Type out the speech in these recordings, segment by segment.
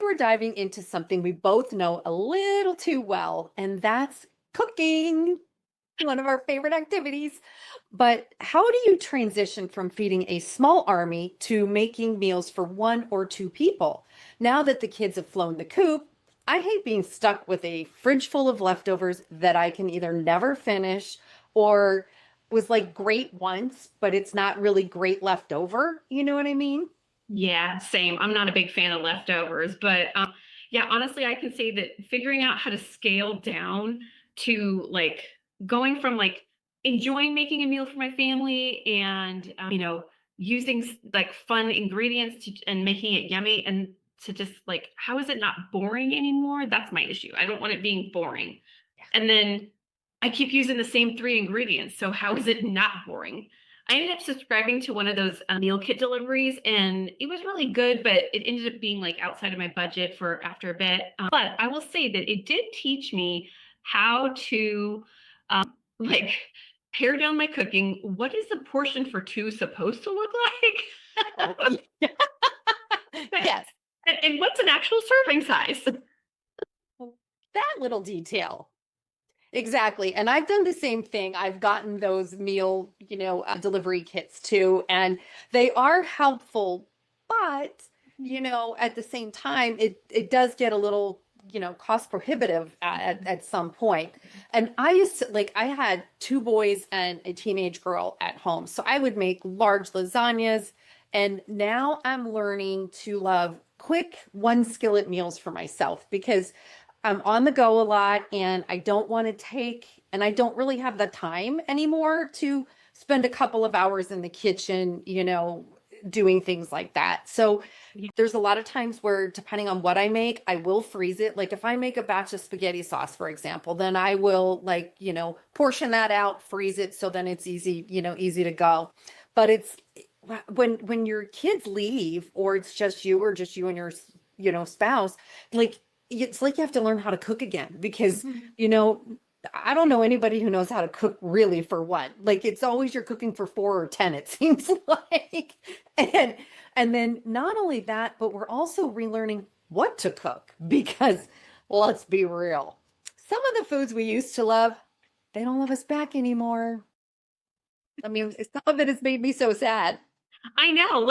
we're diving into something we both know a little too well, and that's cooking, one of our favorite activities. But how do you transition from feeding a small army to making meals for one or two people? Now that the kids have flown the coop, I hate being stuck with a fridge full of leftovers that I can either never finish or was like great once, but it's not really great left over. You know what I mean? Yeah, same. I'm not a big fan of leftovers, but yeah, honestly, I can say that figuring out how to scale down to going from enjoying making a meal for my family and using like fun ingredients and making it yummy and to just like how is it not boring anymore? That's my issue. I don't want it being boring. And then I keep using the same three ingredients. So how is it not boring? I ended up subscribing to one of those meal kit deliveries and it was really good, but it ended up being like outside of my budget for after a bit. But I will say that it did teach me how to like pare down my cooking. What is a portion for two supposed to look like? Oh, yes. And what's an actual serving size? Well, that little detail. Exactly. And I've done the same thing. I've gotten those meal, delivery kits too, and they are helpful, but, at the same time, it does get a little, cost prohibitive at some point. And I used to like I had two boys and a teenage girl at home. So I would make large lasagnas, and now I'm learning to love quick one skillet meals for myself because I'm on the go a lot and I don't want to and I don't really have the time anymore to spend a couple of hours in the kitchen, doing things like that. So there's a lot of times where, depending on what I make, I will freeze it. Like if I make a batch of spaghetti sauce, for example, then I will portion that out, freeze it. So then it's easy, easy to go. But it's when your kids leave or it's just you or just you and your, spouse, like it's like you have to learn how to cook again because, you know, I don't know anybody who knows how to cook really for one. Like it's always you're cooking for four or 10, it seems like. And and then not only that, but we're also relearning what to cook because let's be real. Some of the foods we used to love, they don't love us back anymore. I mean, some of it has made me so sad. I know,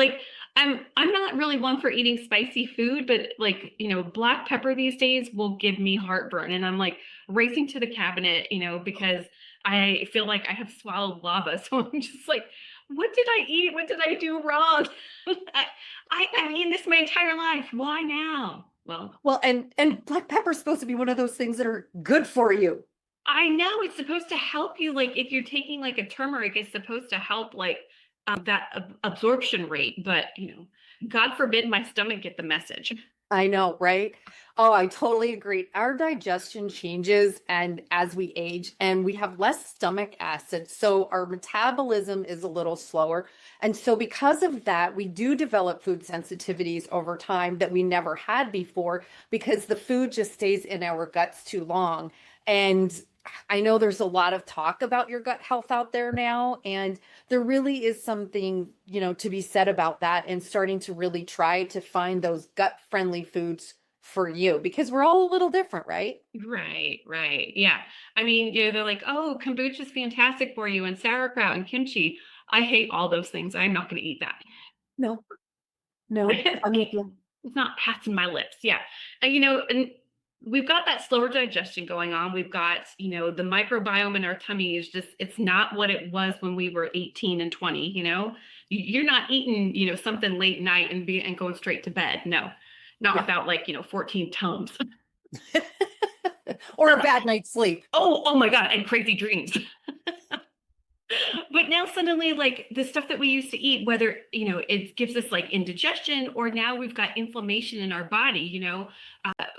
I'm not really one for eating spicy food, but black pepper these days will give me heartburn, and I'm like racing to the cabinet, because I feel like I have swallowed lava. So I'm just like, what did I eat? What did I do wrong? I, I've eaten this my entire life. Why now? Well, Well, and black pepper is supposed to be one of those things that are good for you. I know it's supposed to help you. Like if you're taking like a turmeric, it's supposed to help that absorption rate. But God forbid my stomach get the message. I know, right? Oh, I totally agree. Our digestion changes and as we age and we have less stomach acid, so our metabolism is a little slower. And so because of that, we do develop food sensitivities over time that we never had before because the food just stays in our guts too long. And I know there's a lot of talk about your gut health out there now, and there really is something, to be said about that and starting to really try to find those gut friendly foods for you because we're all a little different, right? Right, right. Yeah. I mean, they're like, oh, kombucha is fantastic for you and sauerkraut and kimchi. I hate all those things. I'm not going to eat that. No, no, I'm with you. It's not passing my lips. Yeah. And we've got that slower digestion going on. We've got, the microbiome in our tummy is just, it's not what it was when we were 18 and 20. You're not eating, something late night and going straight to bed. No, not Yeah. without 14 tums. Or a bad night's sleep. Oh my God. And crazy dreams. But now suddenly, like the stuff that we used to eat, whether it gives us like indigestion, or now we've got inflammation in our body.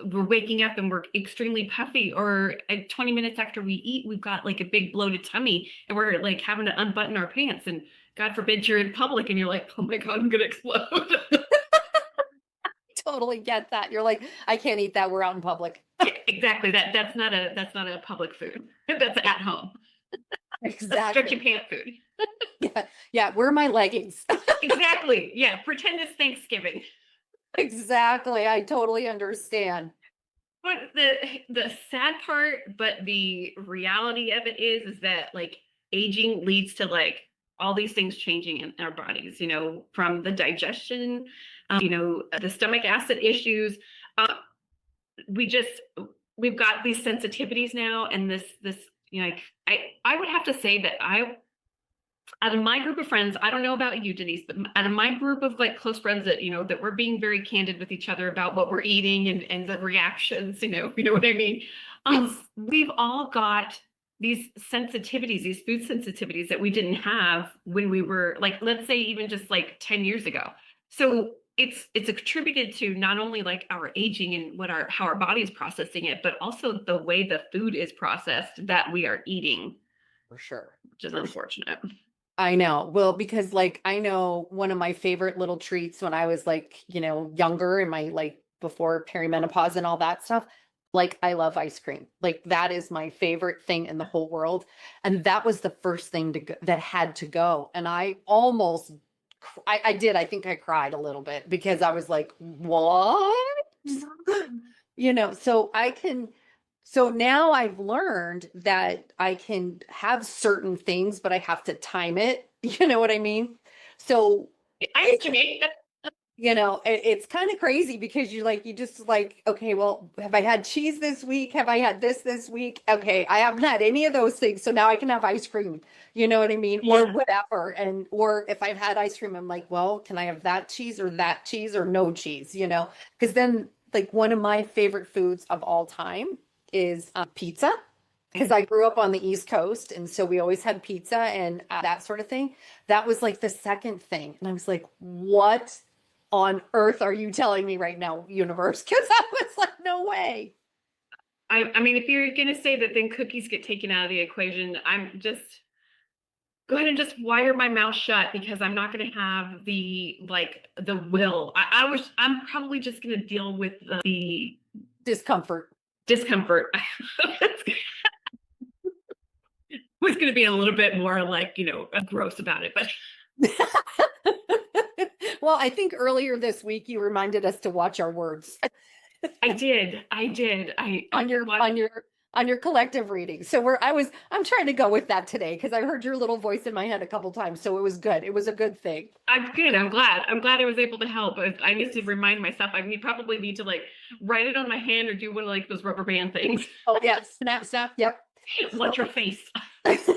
We're waking up and we're extremely puffy, or 20 minutes after we eat, we've got like a big bloated tummy, and we're like having to unbutton our pants. And God forbid you're in public and you're like, oh my God, I'm gonna explode. Totally get that. You're like, I can't eat that. We're out in public. Yeah, exactly. That's not a public food. That's at home. That's stretchy Exactly. pant food. Yeah. Yeah. Where are my leggings? Exactly. Yeah. Pretend it's Thanksgiving. Exactly. I totally understand. But the sad part, but the reality of it is that like aging leads to like all these things changing in our bodies, from the digestion, the stomach acid issues. Uh, we just we've got these sensitivities now, and this like I would have to say that I out of my group of friends, I don't know about you, Denise, but out of my group of like close friends that that we're being very candid with each other about what we're eating and the reactions, you know what I mean. We've all got these sensitivities, these food sensitivities that we didn't have when we were like, let's say even just like 10 years ago. So it's attributed to not only like our aging and what our how our body is processing it, but also the way the food is processed that we are eating, For sure. which is For sure. unfortunate. I know. Well, because like I know one of my favorite little treats when I was like, younger in my like before perimenopause and all that stuff, like I love ice cream. Like that is my favorite thing in the whole world. And that was the first thing to go, that had to go. And I almost I did. I think I cried a little bit because I was like, "What?" So so now I've learned that I can have certain things, but I have to time it. You know what I mean? So I it, mean, it's kind of crazy because you just like, okay, well, have I had cheese this week? Have I had this week? Okay, I haven't had any of those things. So now I can have ice cream. You know what I mean? Or yeah. whatever. Or if I've had ice cream, I'm like, well, can I have that cheese or no cheese? Because then like one of my favorite foods of all time is pizza. Because I grew up on the East Coast, and so we always had pizza and that sort of thing. That was like the second thing. And I was like, what on earth are you telling me right now, universe? Because I was like, no way. I mean, if you're gonna say that then cookies get taken out of the equation, I'm just go ahead and just wire my mouth shut because I'm not gonna have the will. I'm probably just gonna deal with the Discomfort. discomfort. Was gonna be a little bit more like, gross about it, but Well, I think earlier this week you reminded us to watch our words I did. I did. on your What on your on your collective reading. So I'm trying to go with that today because I heard your little voice in my head a couple times. So it was good. It was a good thing. I'm good. I'm glad. I'm glad I was able to help. I need to remind myself. Probably need to like write it on my hand or do one of like those rubber band things. Oh yeah, snap, snap. Yep. What's your face? That's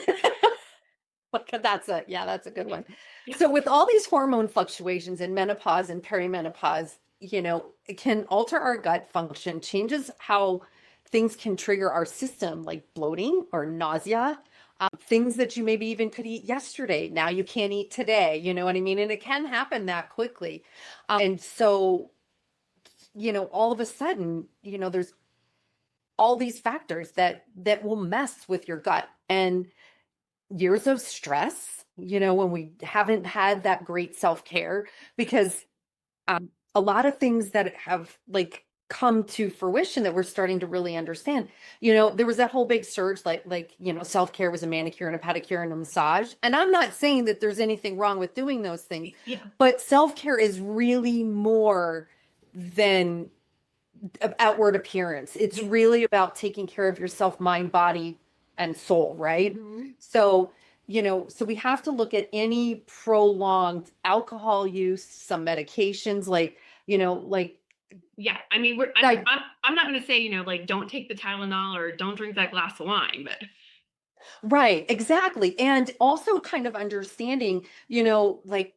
a good one. Yeah. So with all these hormone fluctuations in menopause and perimenopause, it can alter our gut function, changes how things can trigger our system, like bloating or nausea, things that you maybe even could eat yesterday. Now you can't eat today. You know what I mean? And it can happen that quickly. And so, all of a sudden, there's all these factors that will mess with your gut. And years of stress, when we haven't had that great self-care, because a lot of things that have like come to fruition that we're starting to really understand. There was that whole big surge, self-care was a manicure and a pedicure and a massage. And I'm not saying that there's anything wrong with doing those things, Yeah. but self-care is really more than outward appearance. It's really about taking care of yourself, mind, body, and soul, right? Mhm. So, so we have to look at any prolonged alcohol use, some medications, like Yeah. I mean, I, I'm not going to say, like don't take the Tylenol or don't drink that glass of wine, but right, exactly. And also kind of understanding, like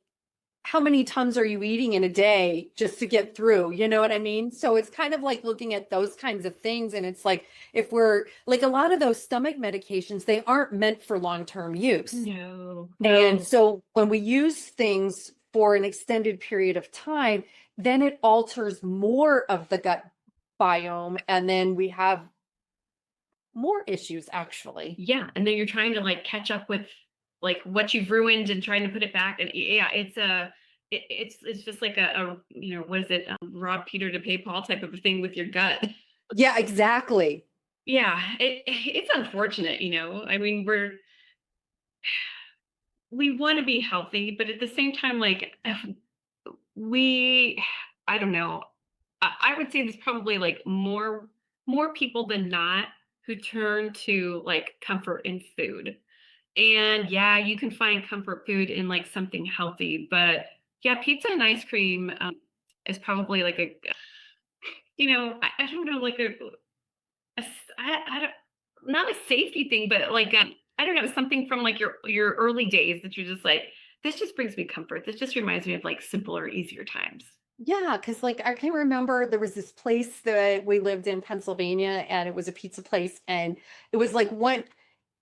how many tons are you eating in a day just to get through? You know what I mean? So it's kind of like looking at those kinds of things. And it's like, if we're like a lot of those stomach medications, they aren't meant for long-term use. no, And no. so when we use things for an extended period of time, then it alters more of the gut biome. And then we have more issues, actually. Yeah. And then you're trying to like catch up with like what you've ruined and trying to put it back. And yeah, it's just like what is it? Rob Peter to pay Paul type of a thing with your gut. Yeah, exactly. Yeah, it's unfortunate, I mean, we want to be healthy, but at the same time, like we I don't know. I would say there's probably like more people than not who turn to like comfort in food. And yeah, you can find comfort food in like something healthy, but yeah, pizza and ice cream is probably like a I don't know like I don't not a safety thing, but like I don't know something from like your early days that you're just like this just brings me comfort. This just reminds me of like simpler, easier times. Yeah, because like I can remember there was this place that we lived in Pennsylvania, and it was a pizza place, and it was like one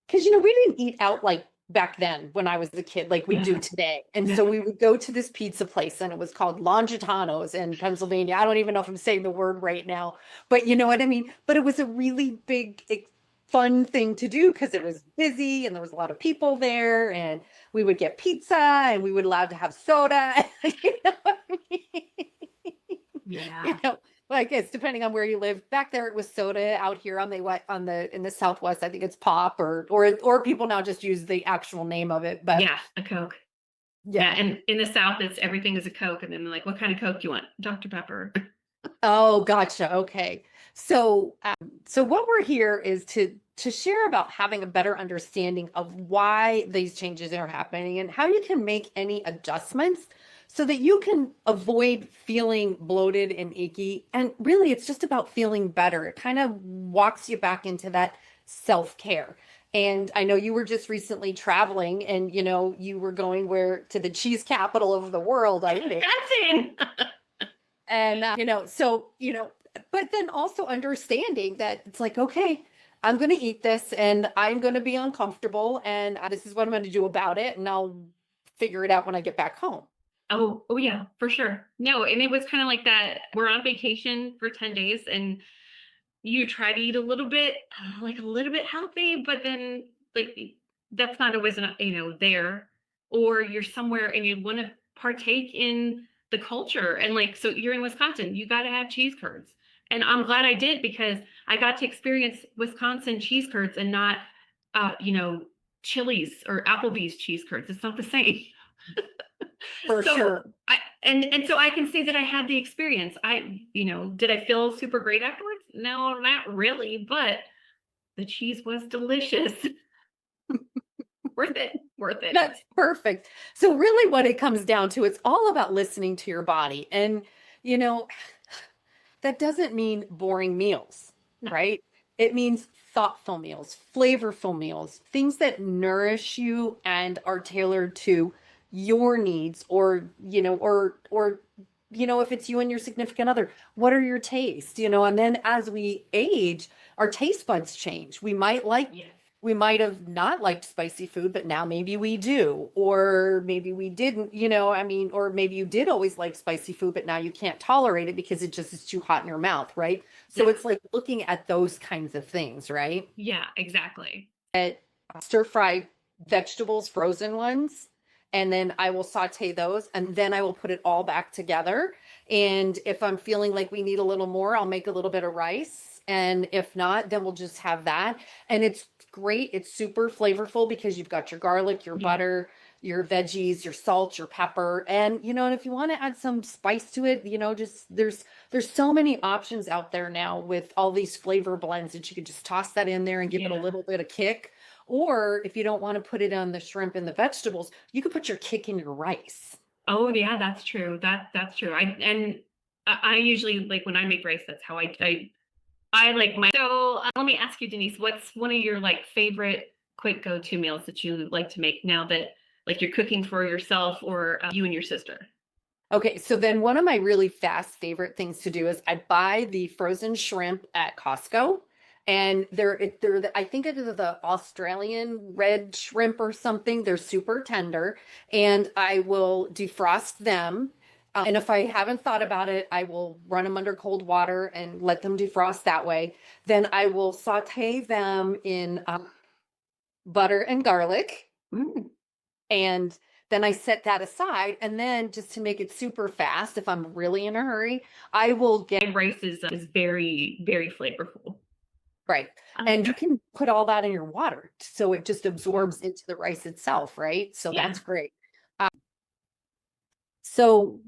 because we didn't eat out like back then when I was a kid like we do Yeah. today. And so we would go to this pizza place, and it was called Longitano's in Pennsylvania. I don't even know if I'm saying the word right now, but you know what I mean? But it was a really big fun thing to do because it was busy and there was a lot of people there, and we would get pizza and we would allowed to have soda. You know what I mean? you Yeah. know like it's depending on where you live. Back there it was soda. Out here on the what on the in the Southwest I think it's pop, or people now just use the actual name of it, but Yeah, a Coke. Yeah, yeah. and in the South, it's everything is a Coke, and then they're like, "What kind of Coke do you want?" Dr. Pepper. Oh, gotcha. Okay. So what we're here is to share about having a better understanding of why these changes are happening and how you can make any adjustments so that you can avoid feeling bloated and achy. And really, it's just about feeling better. It kind of walks you back into that self-care. And I know you were just recently traveling, and you were going where to the cheese capital of the world, I think. That's in. And but then also understanding that it's like, okay, I'm going to eat this and I'm going to be uncomfortable, and this is what I'm going to do about it, and I'll figure it out when I get back home. Oh yeah, for sure. No, and it was kind of like that. We're on vacation for 10 days, and you try to eat like a little bit healthy, but then like that's not always there. Or you're somewhere and you want to partake in the culture, and like so you're in Wisconsin, you got to have cheese curds. And I'm glad I did because I got to experience Wisconsin cheese curds and not uh you know Chili's or Applebee's cheese curds. It's not the same. For So sure. and so I can say that I had the experience. Did I feel super great afterwards? No, not really, but the cheese was delicious. Worth it. Worth it. That's perfect. So really what it comes down to, it's all about listening to your body. And you know, that doesn't mean boring meals, No. right? It means thoughtful meals, flavorful meals, things that nourish you and are tailored to your needs, or if it's you and your significant other, what are your tastes, and then as we age, our taste buds change. Yeah. We might have not liked spicy food, but now maybe we do. Or maybe we didn't, or maybe you did always like spicy food, but now you can't tolerate it because it just is too hot in your mouth, right? So Yeah. it's like looking at those kinds of things, right? Yeah, exactly. Stir fry vegetables, frozen ones, and then I will saute those, and then I will put it all back together. And if I'm feeling like we need a little more, I'll make a little bit of rice. And if not, then we'll just have that. And it's great. It's super flavorful because you've got your garlic, your Yeah. butter, your veggies, your salt, your pepper. And if you want to add some spice to it, just there's so many options out there now with all these flavor blends that you could just toss that in there and give it a Yeah. little bit of kick. Or if you don't want to put it on the shrimp and the vegetables, you could put your kick in your rice. Oh yeah, that's true. That's true. I usually like when I make rice, that's how I like my. So let me ask you, Denise, what's one of your like favorite quick go-to meals that you like to make now that like you're cooking for yourself or you and your sister? Okay, so then one of my really fast favorite things to do is I buy the frozen shrimp at Costco, and I think it is the Australian red shrimp or something. They're super tender, and I will defrost them. And if I haven't thought about it, I will run them under cold water and let them defrost that way. Then I will saute them in butter and garlic, Mm. and then I set that aside. And then just to make it super fast, if I'm really in a hurry, I will get And rice is very, very flavorful. right. And you can put all that in your water so it just absorbs into the rice itself, right? So Yeah. that's great. So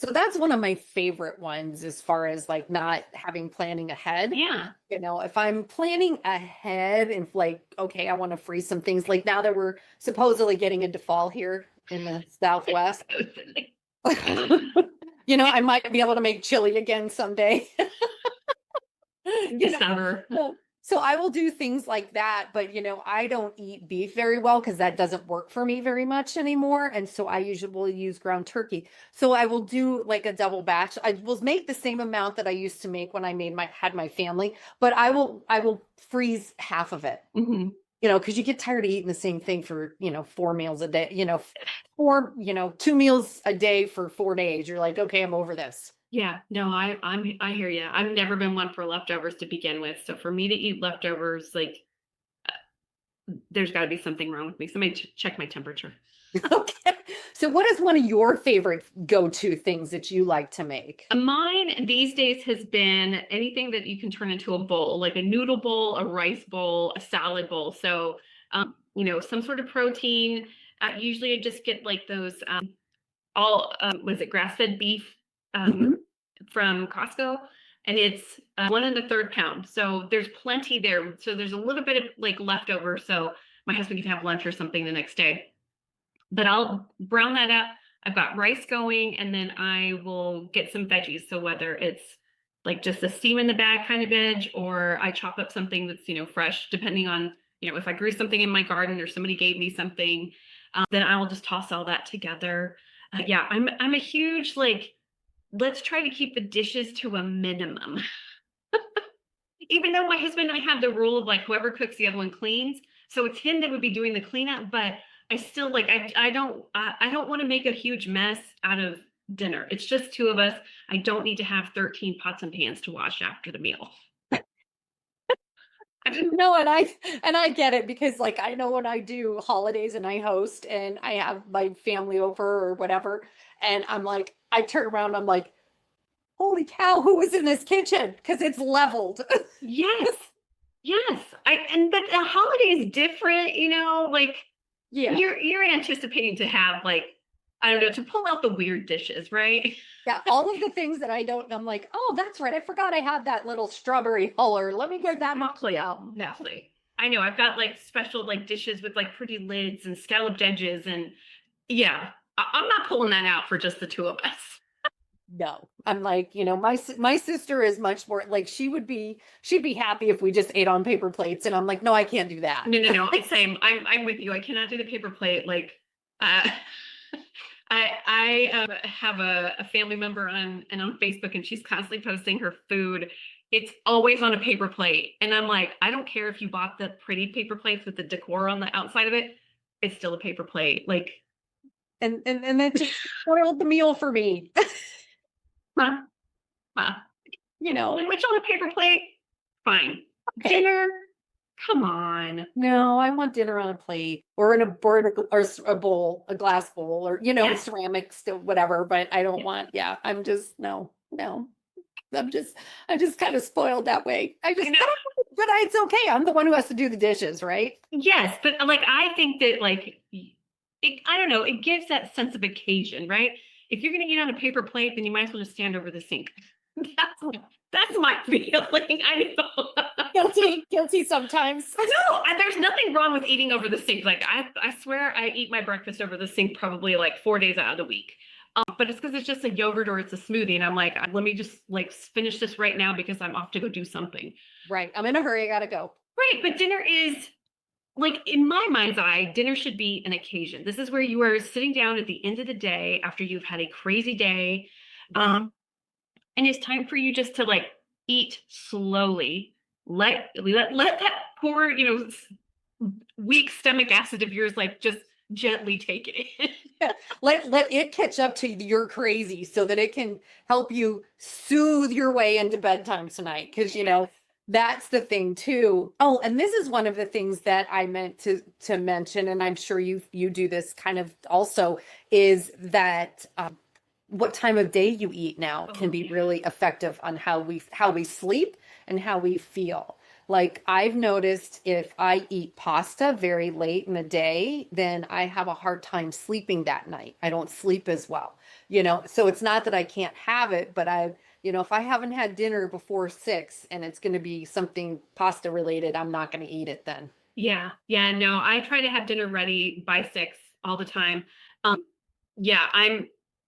So that's one of my favorite ones as far as like not having planning ahead. Yeah. You know, if I'm planning ahead and like, okay, I want to freeze some things like now that we're supposedly getting into fall here in the Southwest, you know, I might be able to make chili again someday. You know, Summer. so I will do things like that, but you know, I don't eat beef very well because that doesn't work for me very much anymore. And so I usually will use ground turkey. So I will do like a double batch. I will make the same amount that I used to make when I made my had my family, but I will freeze half of it. Hmm. You know, because you get tired of eating the same thing for, you know, 4 meals a day, you know, four, you know, 2 meals a day for 4 days. You're like, okay, I'm over this. Yeah, no, I hear you. I've never been one for leftovers to begin with. So for me to eat leftovers, like there's got to be something wrong with me. Somebody check my temperature. Okay. So what is one of your favorite go-to things that you like to make? Mine these days has been anything that you can turn into a bowl, like a noodle bowl, a rice bowl, a salad bowl. So, some sort of protein. Usually I just get like those all was it grass-fed beef um, Mhm. from Costco, and it's 1 1/3 pound. So there's plenty there. So there's a little bit of like leftover, so my husband can have lunch or something the next day. But I'll brown that up. I've got rice going, and then I will get some veggies. So whether it's like just a steam in the bag kind of veg, or I chop up something that's fresh, depending on if I grew something in my garden or somebody gave me something, then I will just toss all that together. Yeah, I'm a huge like let's try to keep the dishes to a minimum. Even though my husband and I have the rule of like whoever cooks, the other one cleans. So it's him that would be doing the cleanup, but I still like I don't want to make a huge mess out of dinner. It's just two of us. I don't need to have 13 pots and pans to wash after the meal. I just, No, and I get it because like I know when I do holidays and I host and I have my family over or whatever, and I'm like, I turn around, I'm like, holy cow, who was in this kitchen? Because it's leveled. yes. Yes. But the holiday is different, like Yeah. you're anticipating to have like I don't know, to pull out the weird dishes, right? Yeah. All of the things that I don't, I'm like, oh, that's right. I forgot I had that little strawberry huller. Let me get that Moxley out. Exactly. I know. I've got like special like dishes with like pretty lids and scalloped edges, and yeah, I'm not pulling that out for just the two of us. No, I'm like, you know, my sister is much more like she'd be happy if we just ate on paper plates, and I'm like, no, I can't do that. No, no, no. Same. I'm with you. I cannot do the paper plate. Like, uh, I have a family member on Facebook, and she's constantly posting her food. It's always on a paper plate, and I'm like, I don't care if you bought the pretty paper plates with the decor on the outside of it. It's still a paper plate. Like, And that just spoiled the meal for me. huh, huh. You know, Sandwich on a paper plate, fine. okay. Dinner, come on. No, I want dinner on a plate or in a board or a bowl, a glass bowl, or you know, Yeah, ceramic, still whatever. But I don't yeah. want. Yeah, I'm just no, no. I'm just kind of spoiled that way. I know. I don't, but it's okay. I'm the one who has to do the dishes, right? Yes, but like I think that like I don't know, it gives that sense of occasion, right? If you're gonna eat on a paper plate, then you might as well just stand over the sink. That's that's my feeling. I know. Guilty, guilty sometimes. No, and there's nothing wrong with eating over the sink. Like I swear I eat my breakfast over the sink probably like 4 days out of the week. But it's because it's just a yogurt or it's a smoothie, and I'm like, let me just like finish this right now because I'm off to go do something. Right. I'm in a hurry. I gotta go. Right, but dinner is like in my mind's eye, dinner should be an occasion. This is where you are sitting down at the end of the day after you've had a crazy day. And it's time for you just to like eat slowly. Let that poor, weak stomach acid of yours like just gently take it in. Let it catch up to your crazy so that it can help you soothe your way into bedtime tonight. Because you know that's the thing too. Oh, and this is one of the things that I meant to mention, and I'm sure you do this kind of also, is that what time of day you eat now Oh, can be yeah. really effective on how we sleep and how we feel. Like I've noticed if I eat pasta very late in the day, then I have a hard time sleeping that night. I don't sleep as well, So it's not that I can't have it, but if I haven't had dinner before 6 and it's going to be something pasta related, I'm not going to eat it then. Yeah. Yeah. No, I try to have dinner ready by 6 all the time. Um, yeah,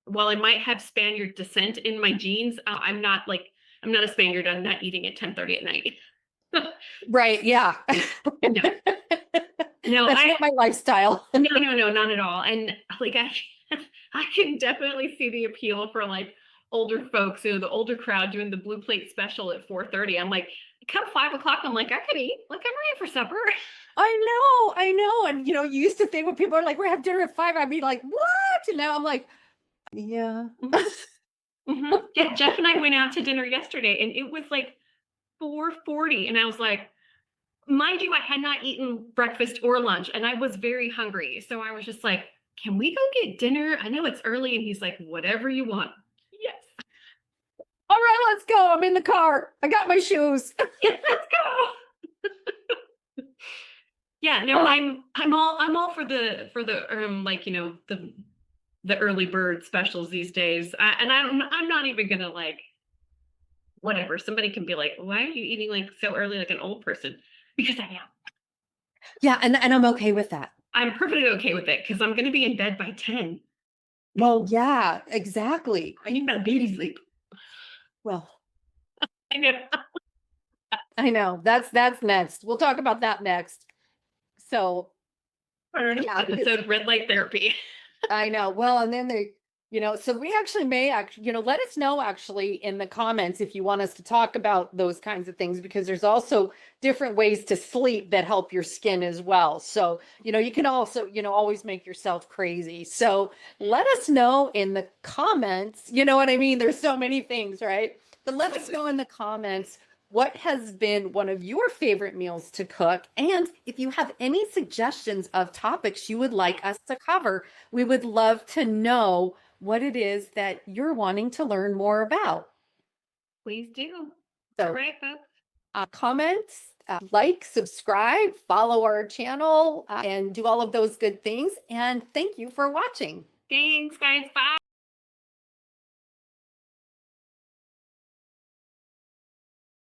while I might have Spaniard descent in my genes, I'm not a Spaniard. I'm not eating at 10:30 at night. Right, yeah. No, no, That's not my lifestyle. no, not at all. And like, I can definitely see the appeal for like older folks, the older crowd doing the blue plate special at 4:30. I'm like, come 5 o'clock, I'm like, I could eat. Like, I'm ready for supper. I know. And you used to think when people are like, we're having dinner at 5, I'd be like, what? And now I'm like, yeah. Yeah, Jeff and I went out to dinner yesterday, and it was like 4:40, and I was like, mind you, I had not eaten breakfast or lunch, and I was very hungry. So I was just like, can we go get dinner? I know it's early. And he's like, whatever you want. Yes. All right, let's go. I'm in the car. I got my shoes. Yes, let's go. Yeah, no, I'm all for the like, the early bird specials these days. I'm not even gonna like whatever. Somebody can be like, why are you eating like so early like an old person? Because I am. Yeah, and I'm okay with that. I'm perfectly okay with it because I'm gonna be in bed by 10. Well, yeah, exactly. I need my baby sleep. Well, I know. I know. That's next. We'll talk about that next. So, yeah, Episode red light therapy. I know. Well, and then so we actually may actually, let us know actually in the comments if you want us to talk about those kinds of things, because there's also different ways to sleep that help your skin as well. So, you can also, always make yourself crazy. So let us know in the comments, you know what I mean? There's so many things, right? But let us know in the comments what has been one of your favorite meals to cook. And if you have any suggestions of topics you would like us to cover, we would love to know what it is that you're wanting to learn more about. Please do. So, All right, folks. comments, like, subscribe, follow our channel, and do all of those good things. And thank you for watching. Thanks, guys. Bye.